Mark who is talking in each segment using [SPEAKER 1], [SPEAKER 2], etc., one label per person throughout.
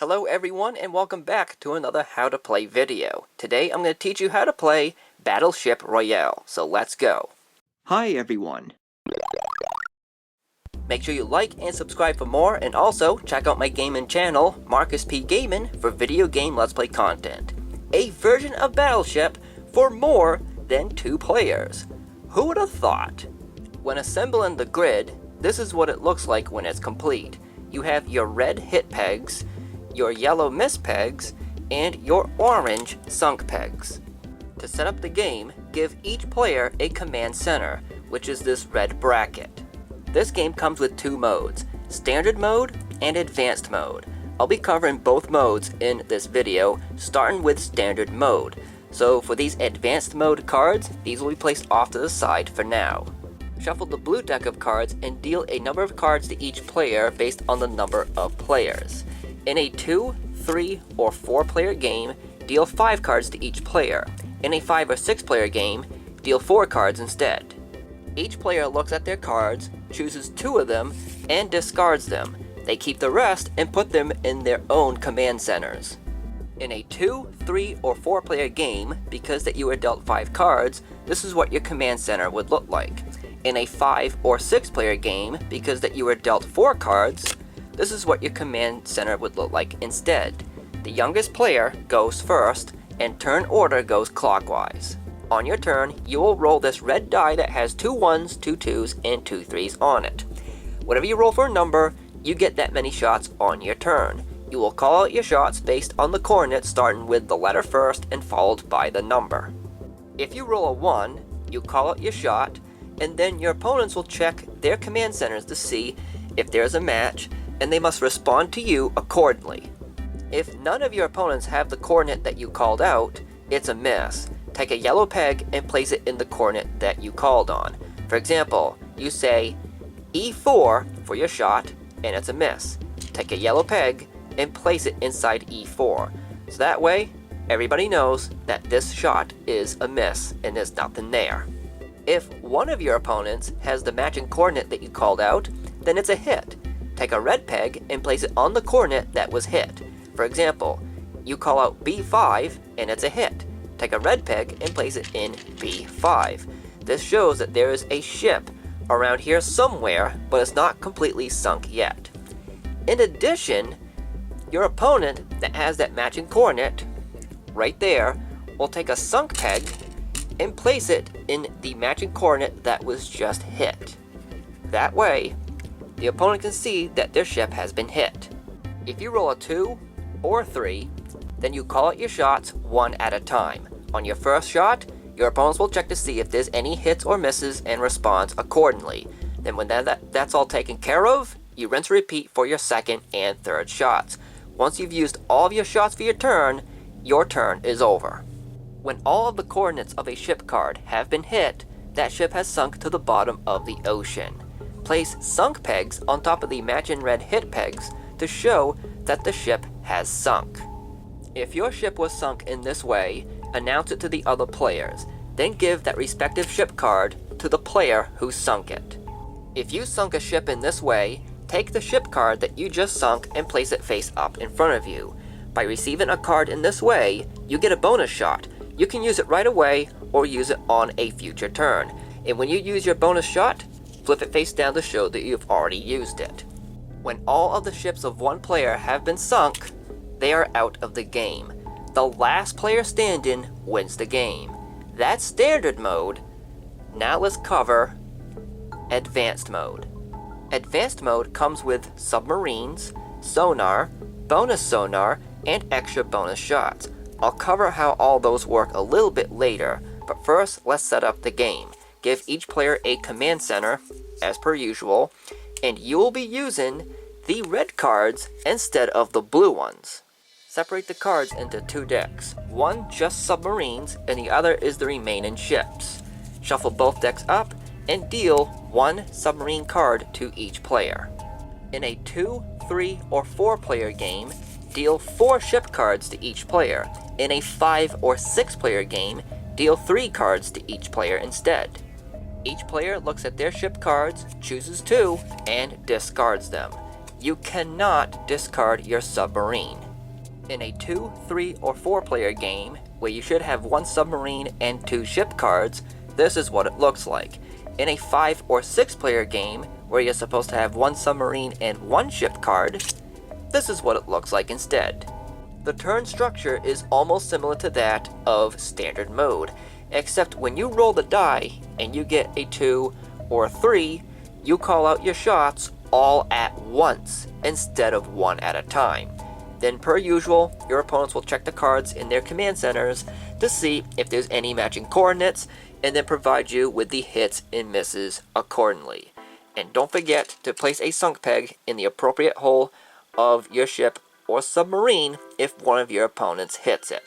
[SPEAKER 1] Hello everyone and welcome back to another How to Play video. Today I'm going to teach you how to play Battleship Royale, so let's go.
[SPEAKER 2] Hi everyone.
[SPEAKER 1] Make sure you like and subscribe for more, and also check out my gaming channel, Markis P Gaming, for video game Let's Play content. A version of Battleship for more than 2 players. Who would have thought? When assembling the grid, this is what it looks like when it's complete. You have your red hit pegs, your yellow miss pegs, and your orange sunk pegs. To set up the game, give each player a command center, which is this red bracket. This game comes with 2 modes, Standard Mode and Advanced Mode. I'll be covering both modes in this video, starting with Standard Mode. So for these Advanced Mode cards, these will be placed off to the side for now. Shuffle the blue deck of cards and deal a number of cards to each player based on the number of players. In a 2, 3, or 4 player game, deal 5 cards to each player. In a 5 or 6 player game, deal 4 cards instead. Each player looks at their cards, chooses 2 of them, and discards them. They keep the rest and put them in their own command centers. In a 2, 3, or 4 player game, because that you were dealt 5 cards, this is what your command center would look like. In a 5 or 6 player game, because that you were dealt 4 cards, this is what your command center would look like instead. The youngest player goes first, and turn order goes clockwise. On your turn, you will roll this red die that has 2 1s, 2 2s, and 2 3s on it. Whatever you roll for a number, you get that many shots on your turn. You will call out your shots based on the coordinates starting with the letter first and followed by the number. If you roll a 1, you call out your shot, and then your opponents will check their command centers to see if there's a match, and they must respond to you accordingly. If none of your opponents have the coordinate that you called out, it's a miss. Take a yellow peg and place it in the coordinate that you called on. For example, you say E4 for your shot, and it's a miss. Take a yellow peg and place it inside E4. So that way, everybody knows that this shot is a miss and there's nothing there. If one of your opponents has the matching coordinate that you called out, then it's a hit. Take a red peg and place it on the coordinate that was hit. For example, you call out B5 and it's a hit. Take a red peg and place it in B5. This shows that there is a ship around here somewhere, but it's not completely sunk yet. In addition, your opponent that has that matching coordinate right there will take a sunk peg and place it in the matching coordinate that was just hit. That way, the opponent can see that their ship has been hit. If you roll a 2 or 3, then you call out your shots one at a time. On your first shot, your opponents will check to see if there's any hits or misses and responds accordingly. Then when that's all taken care of, you rinse and repeat for your second and third shots. Once you've used all of your shots for your turn is over. When all of the coordinates of a ship card have been hit, that ship has sunk to the bottom of the ocean. Place sunk pegs on top of the matching red hit pegs to show that the ship has sunk. If your ship was sunk in this way, announce it to the other players, then give that respective ship card to the player who sunk it. If you sunk a ship in this way, take the ship card that you just sunk and place it face up in front of you. By receiving a card in this way, you get a bonus shot. You can use it right away or use it on a future turn. And when you use your bonus shot, flip it face down to show that you've already used it. When all of the ships of one player have been sunk, they are out of the game. The last player standing wins the game. That's Standard Mode. Now let's cover Advanced Mode. Advanced Mode comes with Submarines, Sonar, Bonus Sonar, and extra bonus shots. I'll cover how all those work a little bit later, but first let's set up the game. Give each player a command center, as per usual, and you will be using the red cards instead of the blue ones. Separate the cards into 2 decks, one just submarines and the other is the remaining ships. Shuffle both decks up and deal 1 submarine card to each player. In a 2, 3, or 4 player game, deal 4 ship cards to each player. In a 5 or 6 player game, deal 3 cards to each player instead. Each player looks at their ship cards, chooses 2, and discards them. You cannot discard your submarine. In a 2, 3, or 4 player game, where you should have 1 submarine and 2 ship cards, this is what it looks like. In a 5 or 6 player game, where you're supposed to have 1 submarine and 1 ship card, this is what it looks like instead. The turn structure is almost similar to that of standard mode, except when you roll the die and you get a 2 or 3, you call out your shots all at once instead of one at a time. Then per usual, your opponents will check the cards in their command centers to see if there's any matching coordinates and then provide you with the hits and misses accordingly. And don't forget to place a sunk peg in the appropriate hole of your ship or submarine if one of your opponents hits it.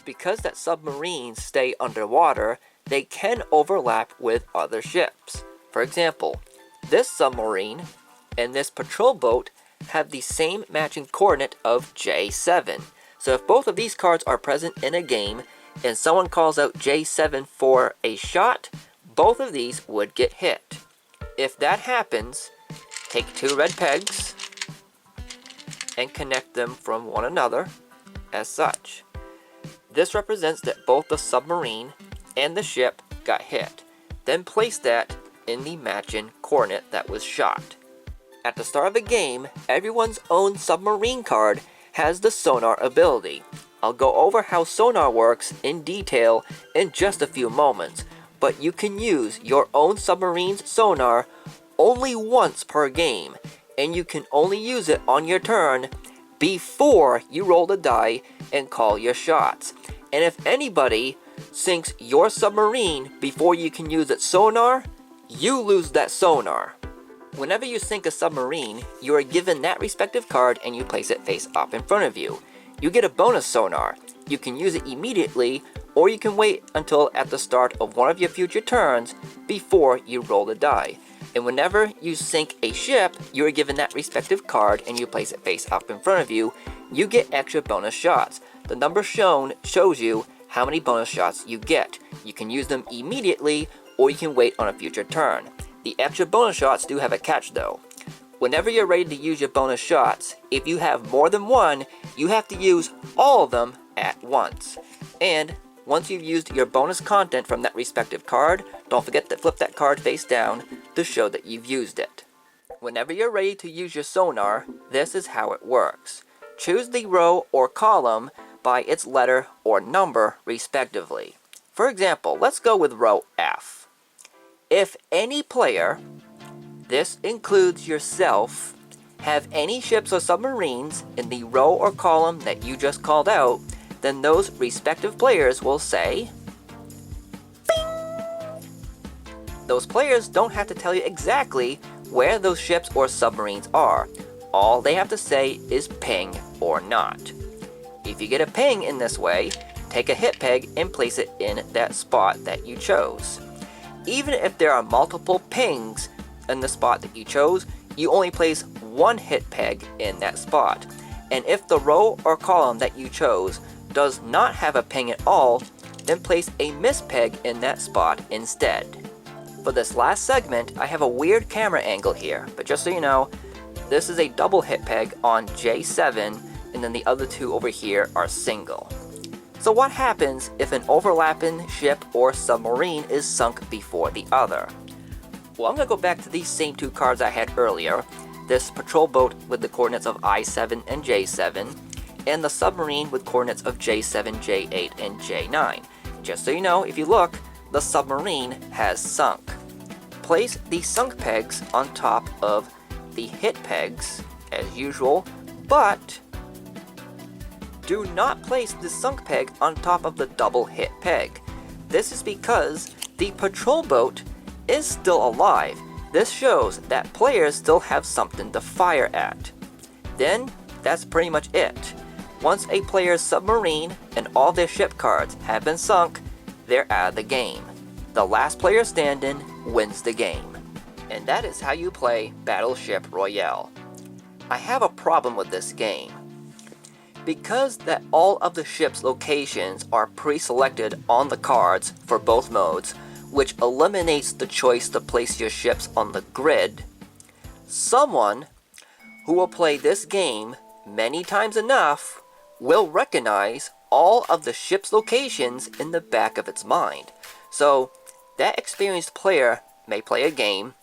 [SPEAKER 1] Because that submarines stay underwater, they can overlap with other ships. For example, this submarine and this patrol boat have the same matching coordinate of J7. So if both of these cards are present in a game and someone calls out J7 for a shot, both of these would get hit. If that happens, take 2 red pegs and connect them from one another as such. This represents that both the submarine and the ship got hit. Then place that in the matching coordinate that was shot. At the start of the game, everyone's own submarine card has the Sonar ability. I'll go over how Sonar works in detail in just a few moments, but you can use your own submarine's Sonar only once per game, and you can only use it on your turn before you roll the die and call your shots. And if anybody sinks your submarine before you can use its Sonar, you lose that Sonar. Whenever you sink a submarine, you are given that respective card and you place it face up in front of you. You get a bonus Sonar. You can use it immediately, or you can wait until at the start of one of your future turns before you roll the die. And whenever you sink a ship, you are given that respective card and you place it face up in front of you, you get extra bonus shots. The number shown shows you how many bonus shots you get. You can use them immediately, or you can wait on a future turn. The extra bonus shots do have a catch though. Whenever you're ready to use your bonus shots, if you have more than one, you have to use all of them at once. And once you've used your bonus content from that respective card, don't forget to flip that card face down to show that you've used it. Whenever you're ready to use your Sonar, this is how it works. Choose the row or column by its letter or number respectively. For example, let's go with row F. If any player, this includes yourself, have any ships or submarines in the row or column that you just called out, then those respective players will say, Bing! Those players don't have to tell you exactly where those ships or submarines are. All they have to say is ping or not. If you get a ping in this way, take a hit peg and place it in that spot that you chose. Even if there are multiple pings in the spot that you chose, you only place one hit peg in that spot. And if the row or column that you chose does not have a ping at all, then place a miss peg in that spot instead. For this last segment, I have a weird camera angle here, but just so you know, this is a double hit peg on J7, and then the other two over here are single. So what happens if an overlapping ship or submarine is sunk before the other? Well, I'm going to go back to these same 2 cards I had earlier, this patrol boat with the coordinates of I7 and J7, and the submarine with coordinates of J7, J8, and J9. Just so you know, if you look, the submarine has sunk. Place the sunk pegs on top of the hit pegs, as usual, but do not place the sunk peg on top of the double hit peg. This is because the patrol boat is still alive. This shows that players still have something to fire at. Then, that's pretty much it. Once a player's submarine and all their ship cards have been sunk, they're out of the game. The last player standing wins the game. And that is how you play Battleship Royale. I have a problem with this game. Because that all of the ship's locations are pre-selected on the cards for both modes, which eliminates the choice to place your ships on the grid, someone who will play this game many times enough will recognize all of the ship's locations in the back of its mind. So that experienced player may play a game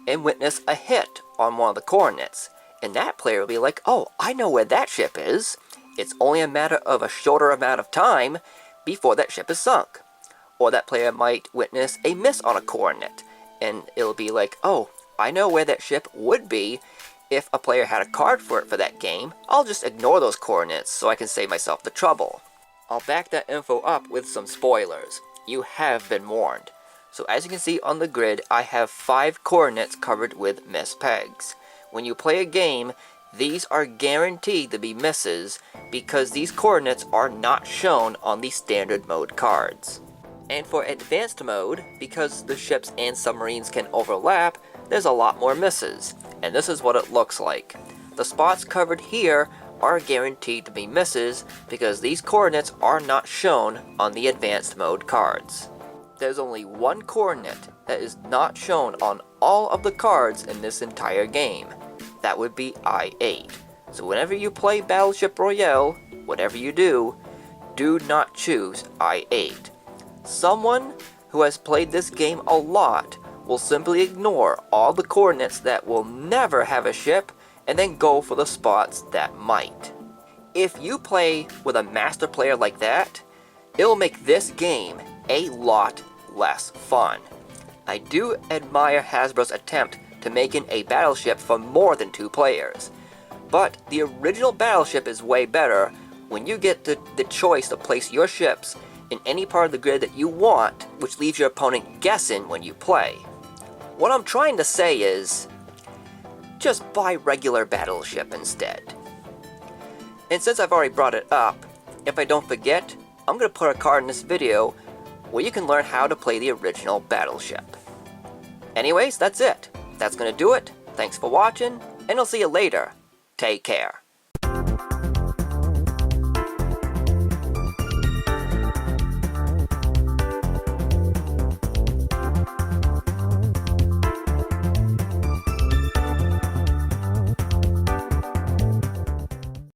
[SPEAKER 1] and witness a hit on one of the coordinates, and that player will be like, oh, I know where that ship is. It's only a matter of a shorter amount of time before that ship is sunk. Or that player might witness a miss on a coordinate, and it'll be like, oh, I know where that ship would be. If a player had a card for it for that game, I'll just ignore those coordinates so I can save myself the trouble. I'll back that info up with some spoilers. You have been warned. So as you can see on the grid, I have 5 coordinates covered with miss pegs. When you play a game, these are guaranteed to be misses because these coordinates are not shown on the standard mode cards. And for advanced mode, because the ships and submarines can overlap, there's a lot more misses, and this is what it looks like. The spots covered here are guaranteed to be misses because these coordinates are not shown on the advanced mode cards. There's only one coordinate that is not shown on all of the cards in this entire game. That would be I-8. So whenever you play Battleship Royale, whatever you do not choose I-8. Someone who has played this game a lot will simply ignore all the coordinates that will never have a ship and then go for the spots that might. If you play with a master player like that, it'll make this game a lot less fun. I do admire Hasbro's attempt to making a Battleship for more than 2 players, but the original Battleship is way better when you get the choice to place your ships in any part of the grid that you want, which leaves your opponent guessing when you play. What I'm trying to say is, just buy regular Battleship instead. And since I've already brought it up, if I don't forget, I'm going to put a card in this video where you can learn how to play the original Battleship. Anyways, that's it. That's going to do it. Thanks for watching, and I'll see you later. Take care.